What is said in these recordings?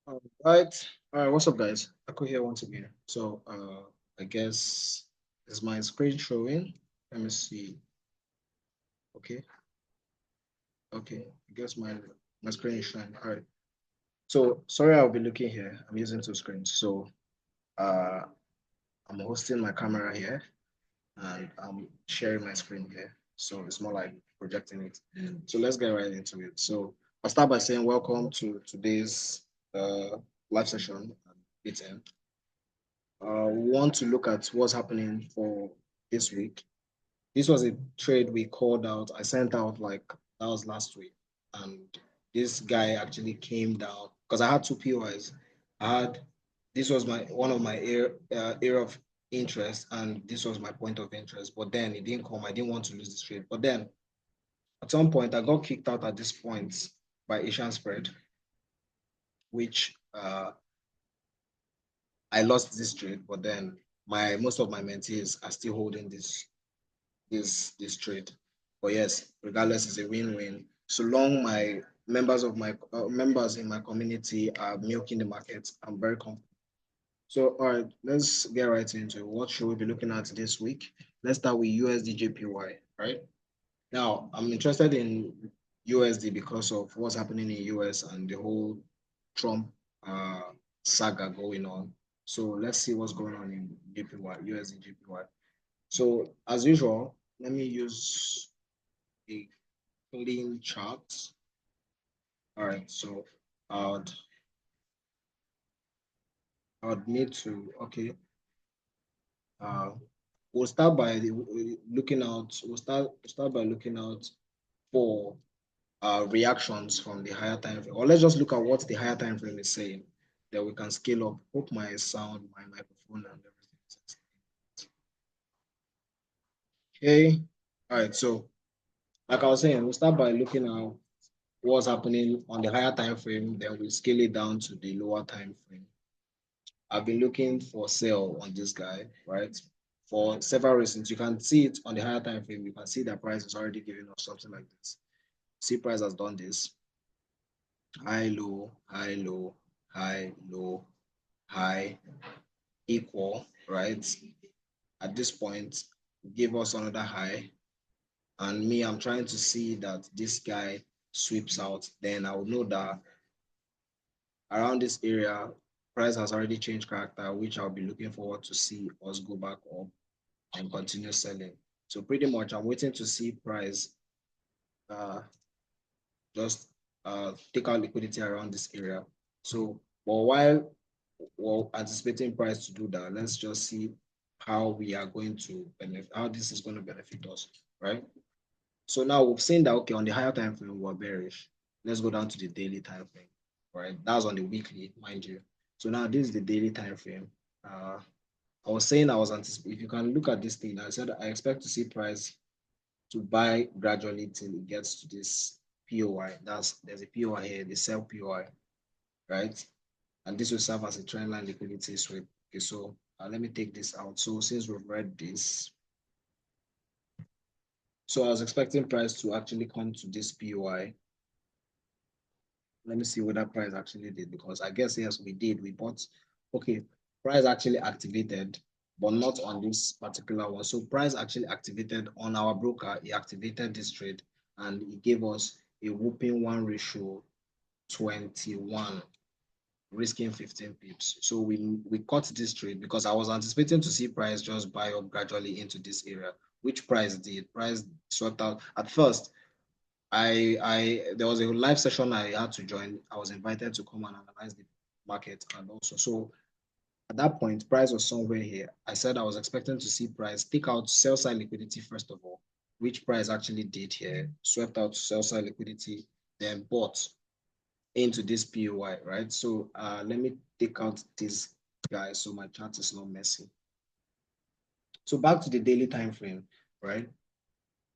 All right, what's up, guys? Ako here once again. So, I guess is my screen showing? Let me see. Okay, okay. I guess my screen is showing. All right. So, sorry, I'll be looking here. I'm using two screens. So, uh, I'm hosting my camera here, and I'm sharing my screen here. So it's more like projecting it. So let's get right into it. So I'll start by saying welcome to today's live session at 8 a.m. We want to look at what's happening for this week. This was a trade we called out. I sent out like that was last week, and this guy actually came down because I had two POIs. I had this was my one of my area of interest, and this was my point of interest. But then it didn't come. I didn't want to lose this trade. But then at some point, I got kicked out at this point by Asian spread, which I lost this trade. But then my most of my mentees are still holding this trade. But yes, regardless, it's a win-win. So long my members in my community are milking the market, I'm very comfortable. So all right, let's get right into it. What should we be looking at this week? Let's start with USDJPY, right? Now, I'm interested in USD because of what's happening in US and the whole Trump uh, saga going on. So let's see what's going on in JPY, USD JPY. So as usual, let me use a clean chart. All right, so I'd I'd need to uh we'll start by looking out. We'll start by looking out for reactions from the higher time frame, or let's just look at what the higher time frame is saying. Then we can scale up. Hope my sound, my microphone, and everything is okay. All right, so like I was saying, we'll start by looking at what's happening on the higher time frame, then we scale it down to the lower time frame. I've been looking for sell on this guy, right? For several reasons. You can see it on the higher time frame. You can see that price is already giving us something like this. See, price has done this. High, low, high, low, high, low, high, equal, right? At this point, give us another high. And me, I'm trying to see that this guy sweeps out. Then I will know that around this area, price has already changed character, which I'll be looking forward to see us go back up and continue selling. So pretty much I'm waiting to see price uh, just take out liquidity around this area. So but while we're anticipating price to do that, let's just see how we are going to benefit, how this is going to benefit us, right? So now we've seen that, okay, on the higher time frame, we're bearish. Let's go down to the daily time frame, right? That's on the weekly, mind you. So now this is the daily time frame. I was saying I was anticipating, if you can look at this thing, I said I expect to see price to buy gradually till it gets to this POI. There's a POI here, the sell POI, right? And this will serve as a trendline liquidity sweep. Okay, so let me take this out. So since we've read this, so I was expecting price to actually come to this POI. Let me see what that price actually did, because I guess yes, we did. We bought, okay, price actually activated, but not on this particular one. So price actually activated on our broker. He activated this trade and he gave us a whooping 1:21, risking 15 pips. So we caught this trade because I was anticipating to see price just buy up gradually into this area, which price did. Price swept out at first. I there was a live session I had to join. I was invited to come and analyze the market, and also so at that point, price was somewhere here. I said I was expecting to see price take out sell side liquidity first of all, which price actually did here, swept out sell side liquidity, then bought into this POI, right? So let me take out this guy so my chart is not messy. So back to the daily time frame, right?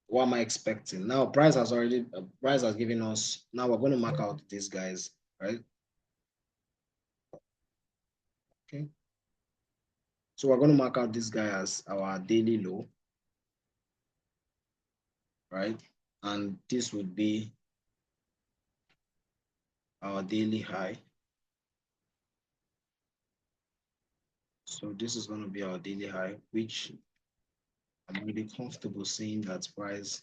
What am I expecting? Now price has given us, now we're going to mark out these guys, right? Okay. So we're going to mark out this guy as our daily low, right? And this would be our daily high. So this is going to be our daily high, which I'm really comfortable seeing that price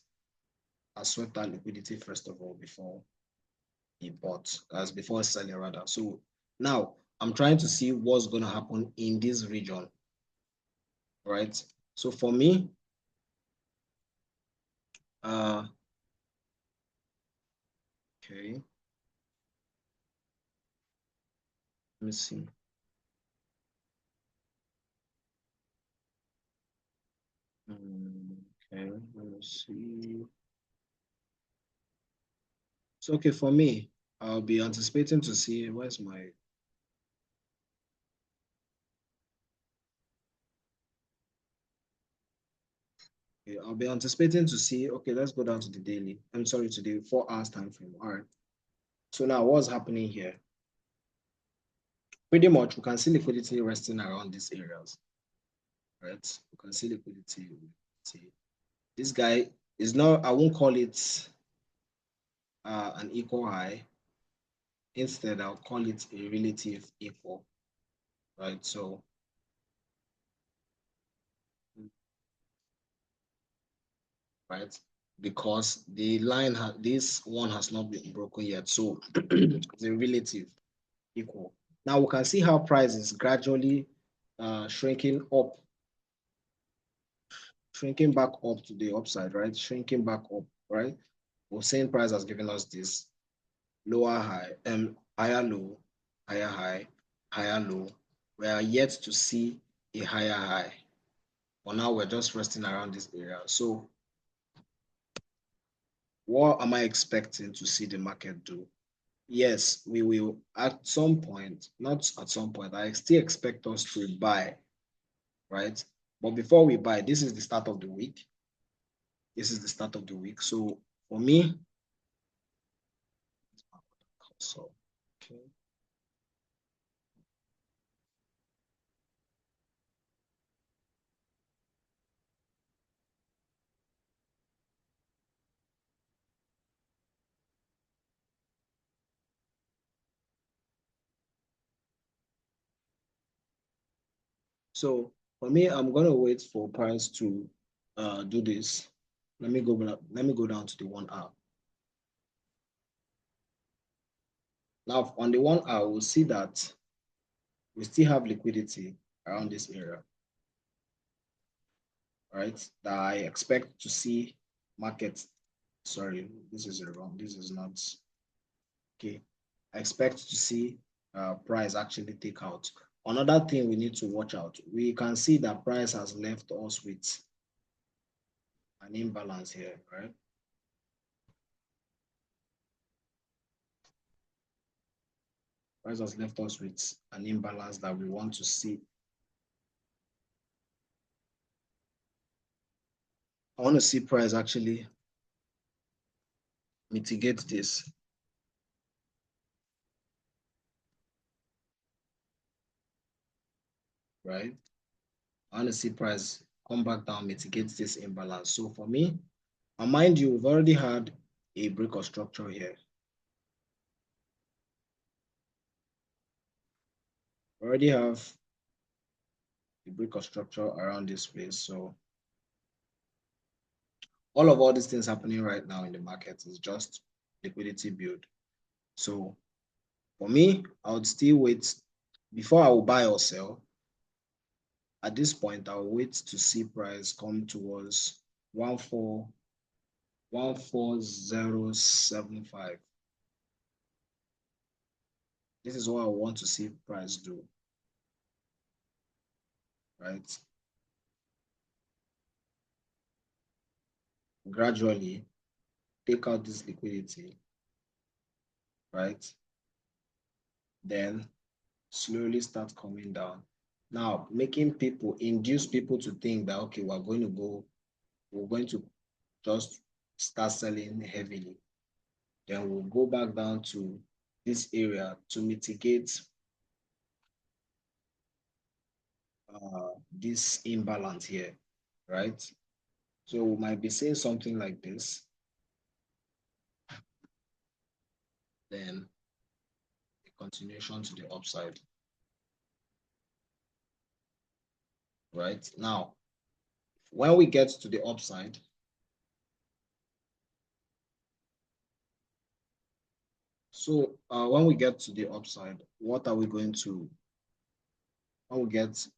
has swept out liquidity first of all before he bought, as before selling rather. So now I'm trying to see what's going to happen in this region, right? So for me, okay, let me see. Okay, let me see. So okay, for me, I'll be anticipating to see where's my. Okay, I'll be anticipating to see. Okay, let's go down to the daily. I'm sorry, to the 4 hours time frame. All right. So now what's happening here? Pretty much, we can see liquidity resting around these areas, right? We can see liquidity. See, this guy is not. I won't call it an equal high. Instead, I'll call it a relative equal, right? So, right, because the line this one has not been broken yet, so it's a relative equal. Now we can see how price is gradually shrinking up, shrinking back up to the upside, right? Shrinking back up, right? We're saying price has given us this lower high, higher low, higher high, higher low. We are yet to see a higher high. For now, we're just resting around this area. So what am I expecting to see the market do? Yes, we will at some point, not at some point, I still expect us to buy, right? But before we buy, this is the start of the week. This is the start of the week. So for me, so okay. So for me, I'm gonna wait for price to do this. Let me go down to the 1 hour. Now on the 1 hour, we'll see that we still have liquidity around this area, right? That I expect to see market. Sorry, this is wrong. This is not okay. I expect to see price actually take out. Another thing we need to watch out. We can see that price has left us with an imbalance here, right? Price has left us with an imbalance that we want to see. I want to see price actually mitigate this, right? I want to see price come back down, mitigate this imbalance. So for me, and mind you, we've already had a break of structure here. We already have a break of structure around this place. So all these things happening right now in the market is just liquidity build. So for me, I would still wait before I will buy or sell. At this point, I'll wait to see price come towards 14075. This is what I want to see price do, right? Gradually take out this liquidity, right? Then slowly start coming down. Now, induce people to think that, okay, we're going to just start selling heavily. Then we'll go back down to this area to mitigate this imbalance here, right? So we might be saying something like this, then a continuation to the upside. right? Now, when we get to the upside, so when we get to the upside, what are we going to, when we get to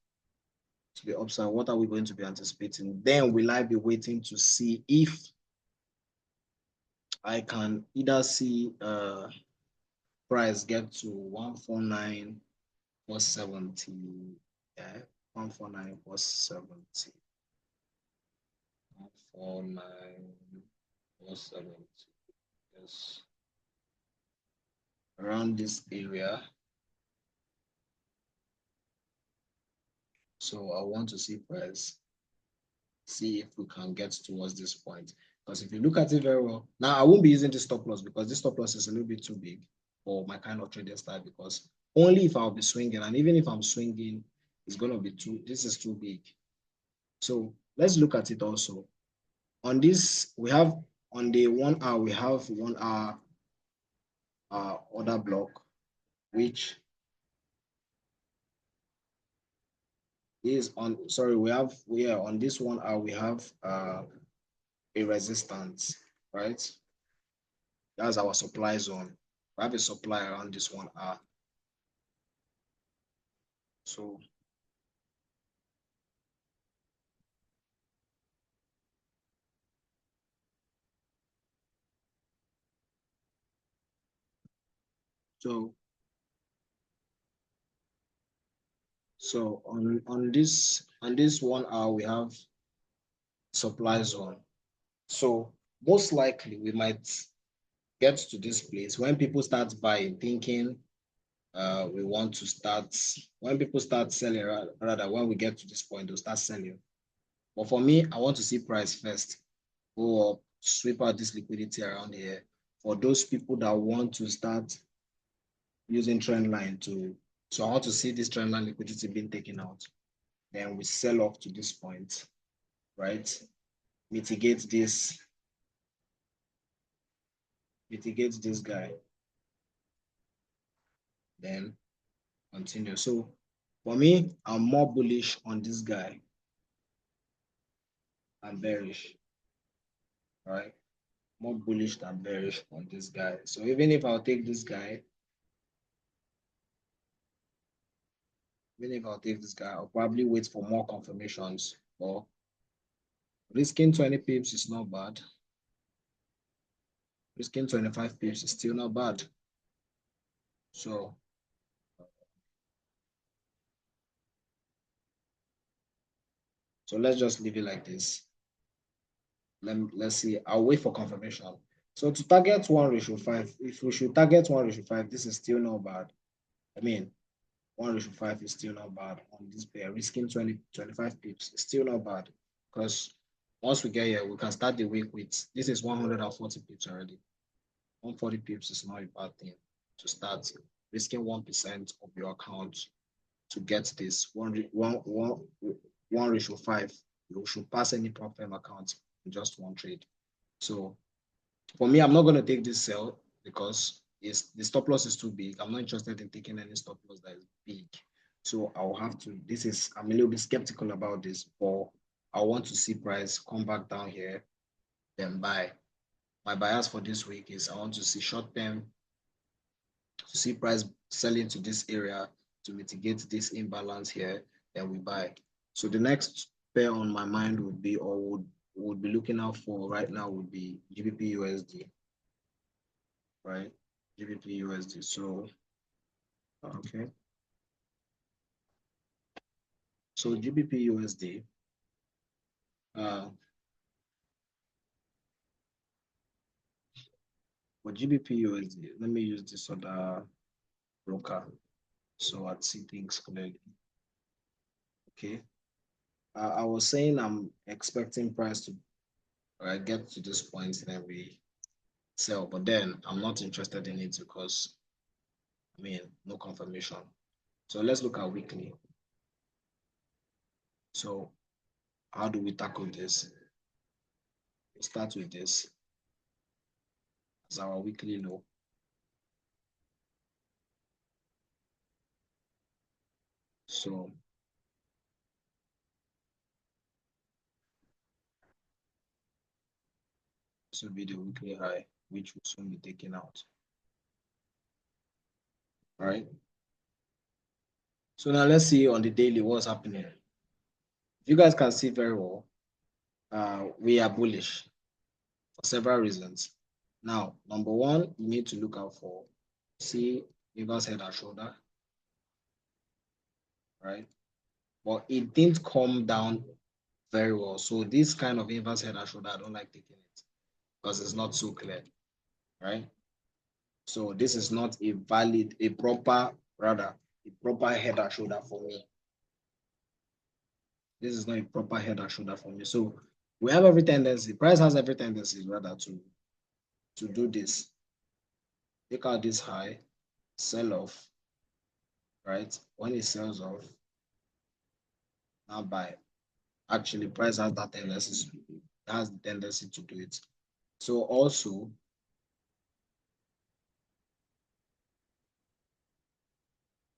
the upside, what are we going to be anticipating? Then will I be waiting to see if I can either see price get to 149,470, yeah, 149,470, 149,470, yes, around this area. So I want to see price, see if we can get towards this point. Because if you look at it very well, now I won't be using this stop loss because this stop loss is a little bit too big for my kind of trading style, because only if I'll be swinging, and even if I'm swinging, it's going to be too, this is too big. So let's look at it also. On this, we have, on the 1 hour, we have 1 hour order block, which is on, sorry, we are on this 1 hour, we have a resistance, right? That's our supply zone. We have a supply around this 1 hour. So, so, so on this 1 hour, we have supply zone. So most likely we might get to this place when people start buying, thinking we want to start, when people start selling, rather when we get to this point, they'll start selling. But for me, I want to see price first go up, sweep out this liquidity around here. For those people that want to start using trend line to, so I want to see this trend line liquidity being taken out. Then we sell off to this point, right? Mitigate this guy, then continue. So for me, I'm more bullish on this guy and bearish, right? More bullish than bearish on this guy. So even if I'll take this guy, I'll probably wait for more confirmations. Or risking 20 pips is not bad. Risking 25 pips is still not bad. So let's just leave it like this. Let's see. I'll wait for confirmation. So to target 1:5, if we should target 1:5, this is still not bad. I mean, 1:5 is still not bad on this pair. Risking 25 pips is still not bad, because once we get here, we can start the week with, this is 140 pips already. 140 pips is not a bad thing to start. Risking 1% of your account to get this 1:5. You should pass any prop-firm account in just one trade. So for me, I'm not going to take this sell because the stop loss is too big. I'm not interested in taking any stop loss that is big. So I'll have to, I'm a little bit skeptical about this, but I want to see price come back down here, then buy. My bias for this week is I want to see short term, to see price selling to this area to mitigate this imbalance here, then we buy. So the next pair on my mind would be, or would be looking out for right now, would be GBPUSD, right? GBPUSD. So, okay. So GBPUSD, for GBPUSD, let me use this other broker so I'd see things clearly. Okay. I was saying I'm expecting price to get to this point, then we sell, but then I'm not interested in it because, I mean, no confirmation. So let's look at weekly. So how do we tackle this? We start with this as our weekly low. So This will be the weekly high, which will soon be taken out. All right. So now let's see on the daily what's happening. If you guys can see very well, we are bullish for several reasons. Now, number one, you need to look out for see reverse head and shoulder, right? But it didn't come down very well. So this kind of inverse head and shoulder, I don't like taking it because it's not so clear, right? So this is not a proper head and shoulder for me. This is not a proper head and shoulder for me. So we have every tendency, price has every tendency rather to do this. Take out this high, sell off, right? When it sells off, now buy. Actually, price has that tendency, has the tendency to do it. So also,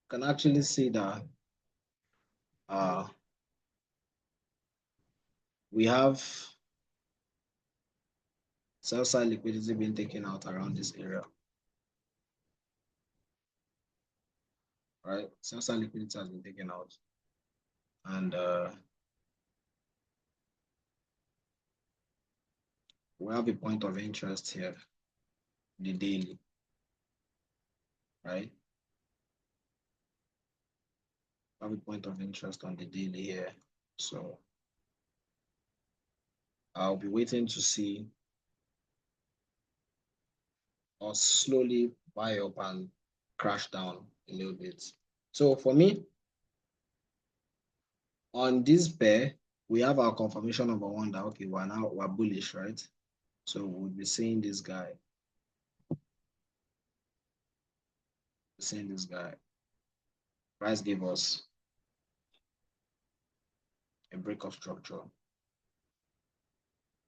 can actually see that we have sell side liquidity being taken out around this area, right? Sell side liquidity has been taken out, and we have a point of interest here, the daily, right? We have a point of interest on the daily here, so I'll be waiting to see us slowly buy up and crash down a little bit. So for me, on this pair, we have our confirmation number one that okay, we're bullish, right? So we'll be seeing this guy, Price gave us a break of structure.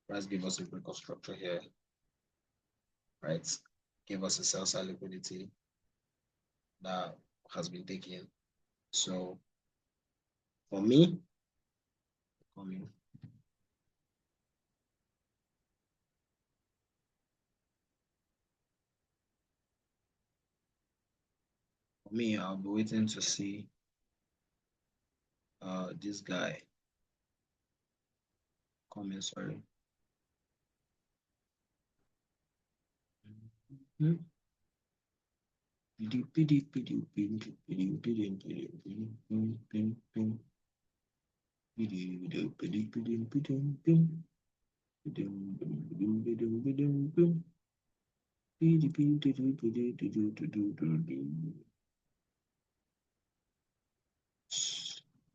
Price gave us a break of structure here, right? Gave us a sell side liquidity that has been taken. So for me, coming. For me, I'll be waiting to see this guy coming, sorry.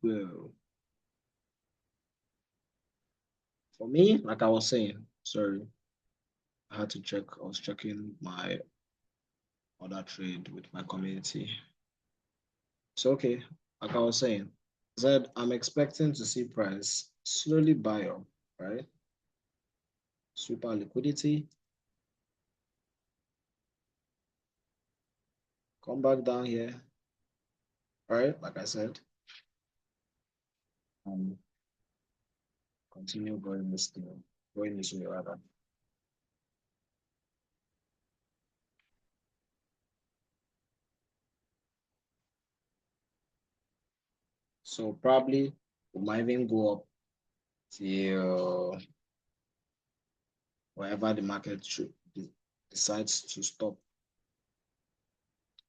Well, for me, like I was saying, sorry, I had to check. I was checking my other trade with my community. So okay, like I was saying, I said I'm expecting to see price slowly buy up, right? Sweep out liquidity, come back down here, right? Like I said, and continue going this way rather. So probably we might even go up till wherever the market decides to stop.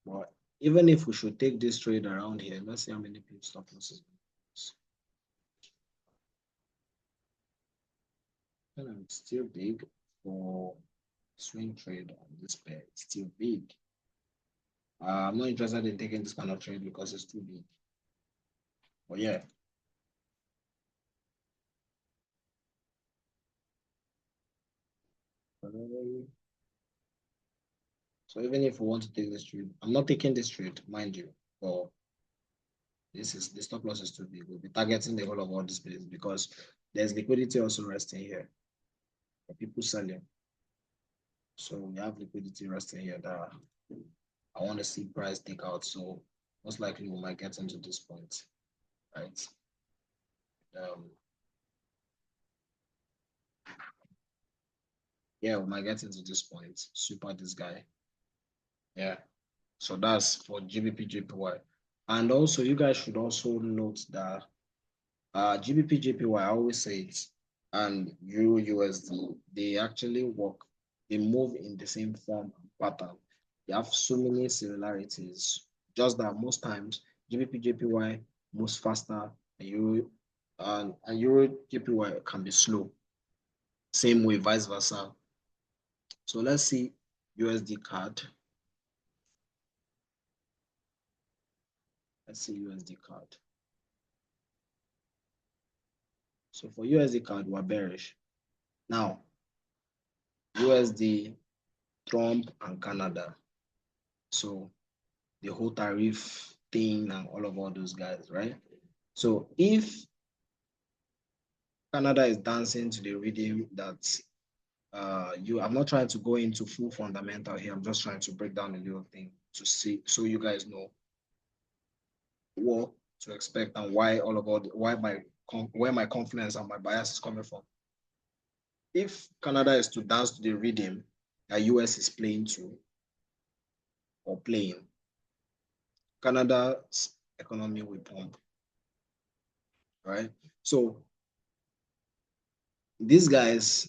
But even if we should take this trade around here, let's see how many pips stop losses. And it's still big for swing trade on this pair. It's still big. I'm not interested in taking this kind of trade because it's too big. But yeah. So even if we want to take this trade, I'm not taking this trade, mind you, but this is the stop loss is too big. We'll be targeting the whole of all these places because there's liquidity also resting here for people selling. So we have liquidity resting here that I want to see price take out. So most likely we might get into this point, right? Um, Yeah, we might get into this point. Super this guy. Yeah. So that's for GBP And also you guys should also note that GBP I always say it, and USD, they actually work, they move in the same form and pattern. They have so many similarities. Just that most times GBP moves faster and Euro JPY can be slow. Same way, vice versa. So let's see USD card. Let's see USD card. So for USD card, we're bearish. Now, USD, Trump, and Canada. So the whole tariff thing and all those guys, right? So if Canada is dancing to the rhythm that I'm not trying to go into full fundamental here. I'm just trying to break down a little thing to see so you guys know what to expect and why where my confidence and my bias is coming from. If Canada is to dance to the rhythm that US is playing to or playing, Canada's economy will pump, right? So these guys,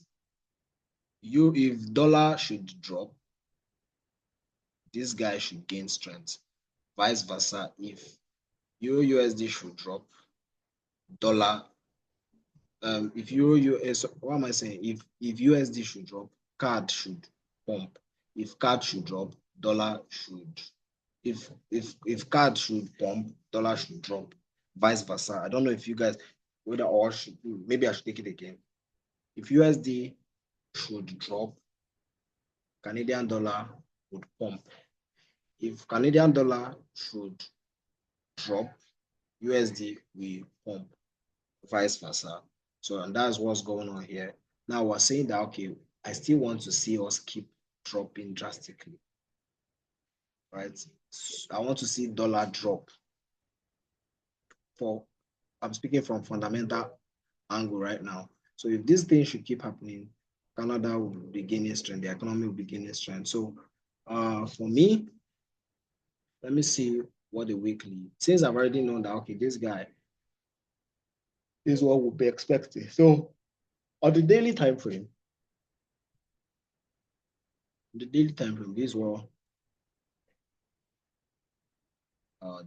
if dollar should drop, this guy should gain strength. Vice versa, if Euro USD should drop, dollar, if Euro US, what am I saying? If USD should drop, CAD should pump. If CAD should drop, dollar should. If CAD should pump, dollar should drop. Vice versa. I don't know if you guys whether or should maybe I should take it again. If USD should drop, Canadian dollar would pump. If Canadian dollar should drop, USD will pump, vice versa. So, and that's what's going on here. Now we're saying that, okay, I still want to see us keep dropping drastically, right? I want to see dollar drop for, I'm speaking from fundamental angle right now. So if this thing should keep happening, Canada will be gaining strength, the economy will be gaining strength. So for me, let me see what the weekly, since I've already known that, okay, this guy is what we'll be expecting. So on the daily time frame, this will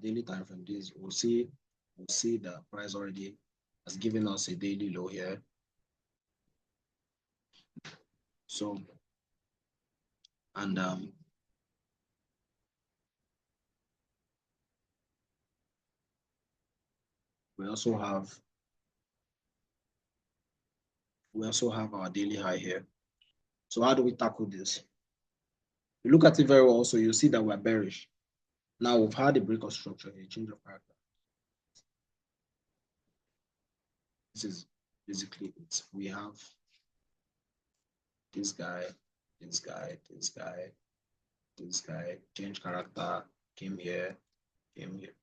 daily time frame, this we'll see the price already has given us a daily low here. So and we also have our daily high here. So how do we tackle this? You look at it very well, so you see that we're bearish. Now we've had a break of structure, a change of character. This is basically it. We have this guy, this guy, this guy, this guy, change character, came here, came here.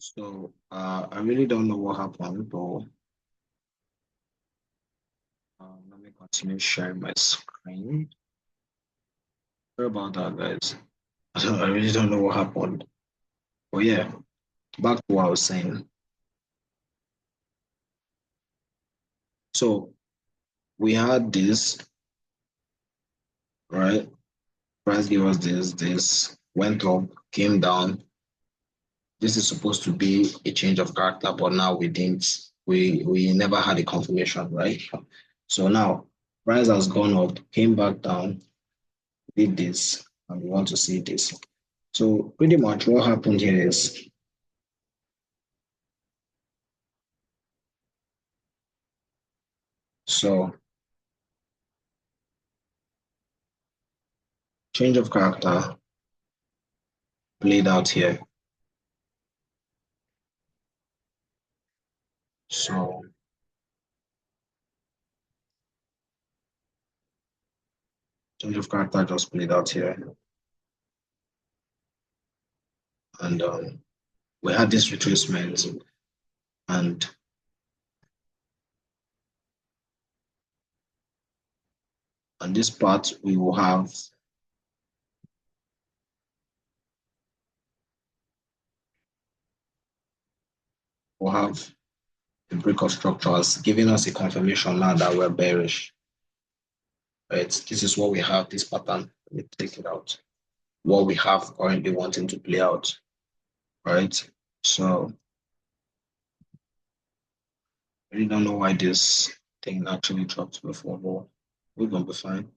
So I really don't know what happened, but let me continue sharing my screen. Sorry about that, guys. I really don't know what happened. But yeah, back to what I was saying. So we had this, right? Price gave us this, went up, came down. This is supposed to be a change of character, but now we didn't. We never had a confirmation, right? So now price has gone up, came back down, did this, and we want to see this. So pretty much what happened here is so change of character played out here. So change of character just played out here. And we had this retracement. And on this part, we will have the break of structures giving us a confirmation now that we're bearish. Right? This is what we have, this pattern. Let me take it out. What we have currently wanting to play out. Right? So I really don't know why this thing actually dropped before, but we're gonna be fine.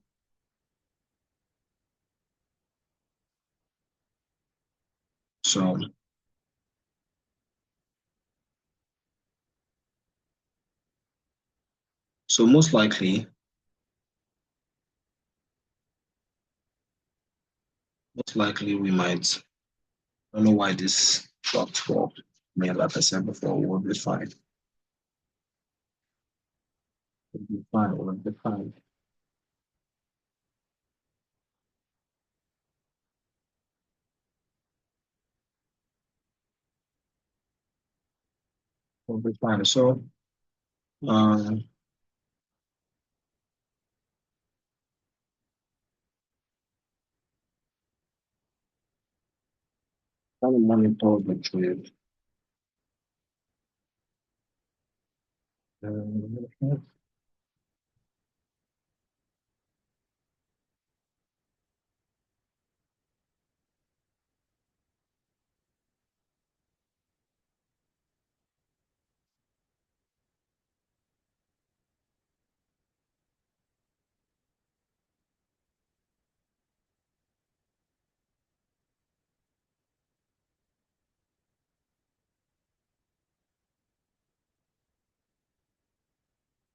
So most likely we might, I don't know why this dropped for me, like I said before, we'll be fine. We'll be fine, we'll be fine. We'll be fine. So um trying to monitor the trade.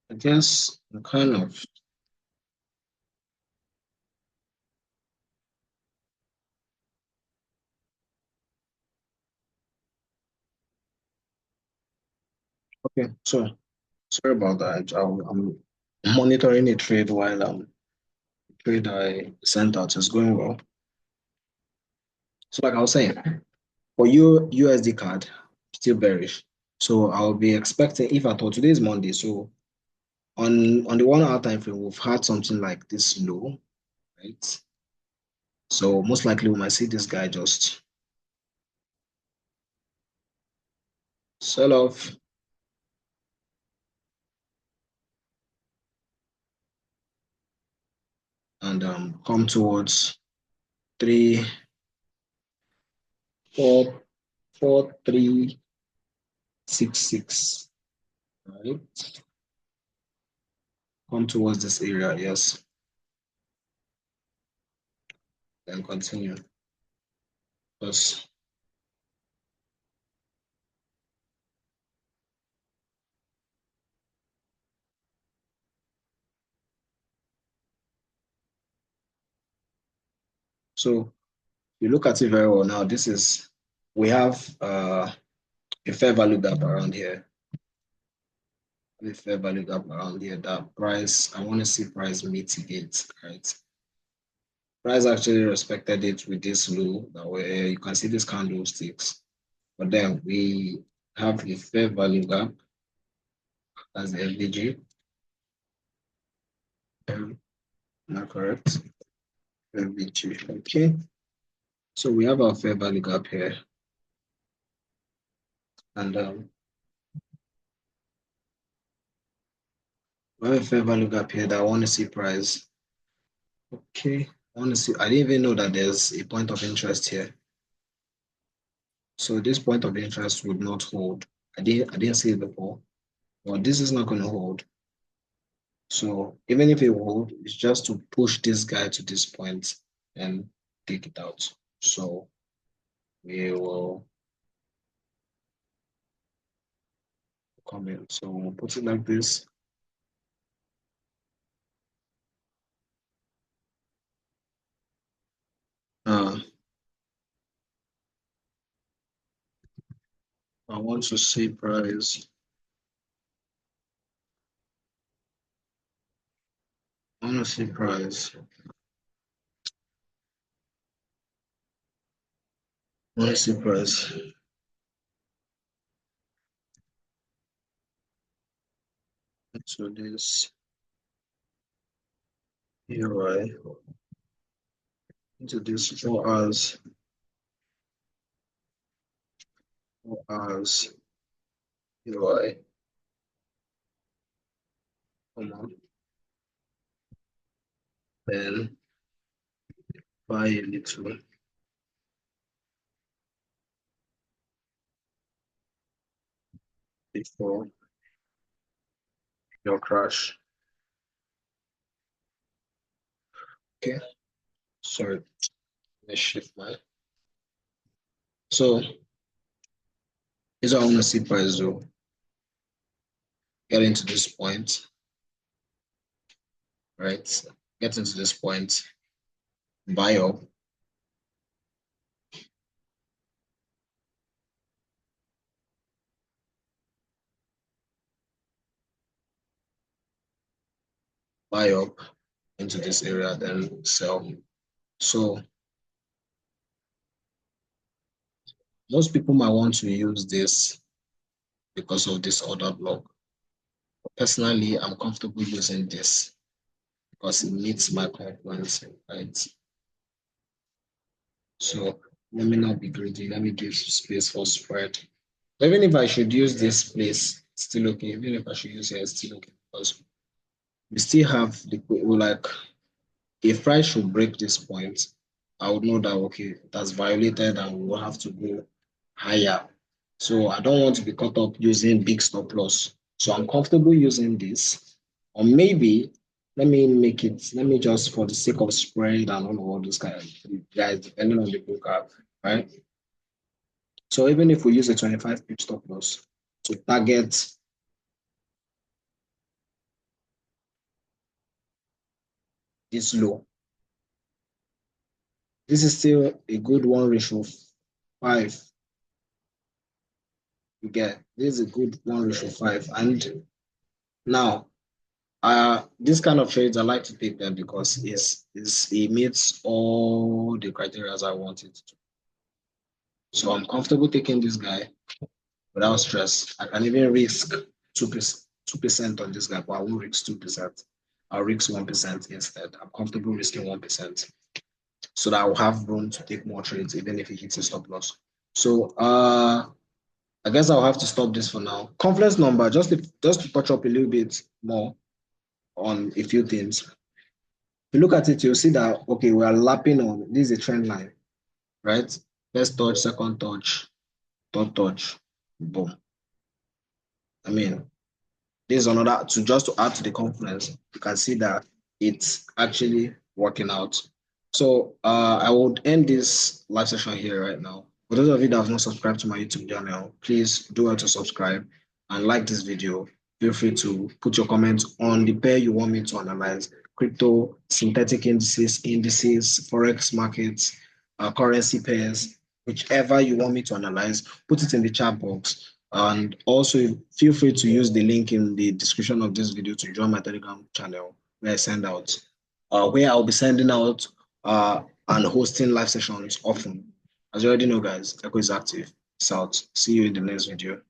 I guess kind of okay. So sorry about that. I'm monitoring a trade while trade I sent out is going well. So like I was saying, for you USD card, still bearish. So I'll be expecting if at all today is Monday. So on the 1 hour time frame, we've had something like this low, right? So most likely we might see this guy just sell off and come towards 3 4 4 3 6 6, right? Come towards this area, yes, then continue. Because so you look at it very well now. This is we have a fair value gap around here. A fair value gap around here. That price, I want to see price mitigate, right? Price actually respected it with this low that where you can see these candlesticks. But then we have a fair value gap as the FVG. Not correct. FVG. Okay. So we have our fair value gap here. And we have a fair value gap here that I want to see price. Okay. I want to see. I didn't even know that there's a point of interest here. So this point of interest would not hold. I didn't see it before. But this is not going to hold. So even if it hold, it's just to push this guy to this point and take it out. So we will come in. So we'll put it like this. Uh, I want to see price. I want to see price. I want to see price. to this UI into this 4 hours UI. Come on. Then buy a little before your crash. Okay. Sorry. Let's shift my. So these are on the see price though. Getting to this point, right? Getting to this point, buy up. Buy up into this area, then sell. So most people might want to use this because of this order block. Personally, I'm comfortable using this because it meets my compliance, right? So let me not be greedy. Let me give space for spread. Even if I should use this place, it's still okay. Even if I should use it, it's still okay because we still have the like if price should break this point, I would know that okay, that's violated and we will have to go higher. So I don't want to be caught up using big stop loss. So I'm comfortable using this. Or maybe let me just for the sake of spread and all those kind of guys, depending on the broker, right? So even if we use a 25 pip stop loss to target this low, this is still a good 1:5. You get this is a good 1:5. And now this kind of trades I like to take them because it meets all the criteria I want it to. So I'm comfortable taking this guy without stress. I can even risk 2% on this guy, but I won't risk 2%. I'll risk 1% instead. I'm comfortable risking 1% so that I'll have room to take more trades even if it hits a stop loss. So I guess I'll have to stop this for now. Confluence number, just to touch up a little bit more on a few things. If you look at it, you'll see that, okay, we are lapping on, this is a trend line, right? First touch, second touch, third touch, boom. I mean, this is another, just to add to the confluence, you can see that it's actually working out. So I would end this live session here right now. For those of you that have not subscribed to my YouTube channel, please do well to subscribe and like this video. Feel free to put your comments on the pair you want me to analyze: crypto, synthetic indices, forex markets, currency pairs, whichever you want me to analyze. Put it in the chat box. And also feel free to use the link in the description of this video to join my Telegram channel where I send out, where I'll be sending out and hosting live sessions often. As you already know, guys, Echo is active. Peace out. See you in the next video.